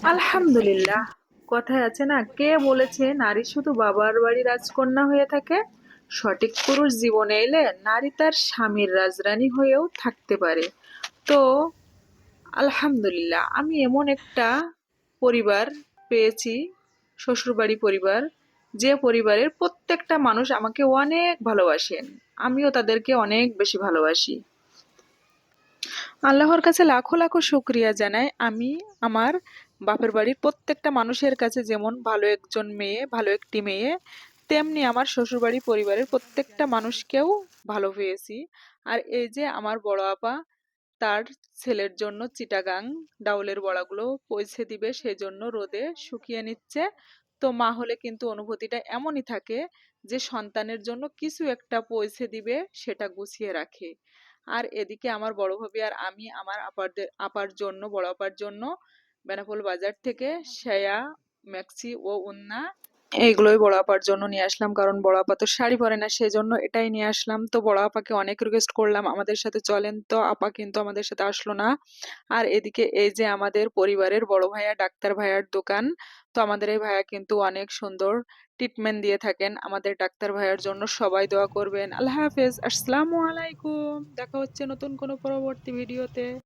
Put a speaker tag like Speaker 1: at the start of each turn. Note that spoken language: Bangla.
Speaker 1: আলহামদুলিল্লাহ। কথায় আছে না, কে বলেছে নারী শুধু বাবার বাড়ি রাজকন্যা হয়ে থাকে? সঠিক পুরুষ জীবনে এলে নারী তার স্বামীর রাজরানী হয়েও থাকতে পারে। তো আলহামদুলিল্লাহ, আমি এমন একটা পরিবার পেয়েছি, শ্বশুরবাড়ি পরিবার, যে পরিবারের প্রত্যেকটা মানুষ আমাকে অনেক ভালোবাসেন। আমিও তাদেরকে অনেক বেশি ভালোবাসি। আল্লাহর কাছে লাখো লাখো শুক্রিয়া জানাই, আমি আমার বাপের বাড়ির প্রত্যেকটা মানুষের কাছে যেমন ভালো একটি মেয়ে, তেমনি আমার শ্বশুরবাড়ি পরিবারের প্রত্যেকটা মানুষকেও ভালো পেয়েছি। আর এই যে আমার বড় আপা, তার ছেলের জন্য চিটাগাং ডাউলের বড়াগুলো পৌঁছে দিবে, সেজন্য রোদে শুকিয়ে নিচ্ছে। তো মা হলে কিন্তু অনুভূতিটা এমনই থাকে যে সন্তানের জন্য কিছু একটা পৌঁছে দিবে, সেটা গুছিয়ে রাখে। আর এদিকে আমার বড় ভাবি আর আমি আমার বড় আপার জন্য বেনাপোল বাজার থেকে সায়া, ম্যাক্সি ও ওন্না এইগুলোই বড় আপার জন্য নিয়ে আসলাম, কারণ বড় আপা তো শাড়ি পরে না, সেজন্য এটাই নিয়ে আসলাম। তো বড় আপাকে অনেক রিকোয়েস্ট করলাম আমাদের সাথে চলেন, তো আপা কিন্তু আমাদের সাথে আসলো না। আর এদিকে এই যে আমাদের পরিবারের বড় ভাইয়া, ডাক্তার ভাইয়ার দোকান। তো আমাদের এই ভাইয়া কিন্তু অনেক সুন্দর ট্রিটমেন্ট দিয়ে থাকেন আমাদের ডাক্তার ভাইয়ার জন্য। সবাই দোয়া করবেন। আল্লাহ হাফেজ, আসসালামু আলাইকুম। দেখা হচ্ছে নতুন কোনো পরবর্তী ভিডিওতে।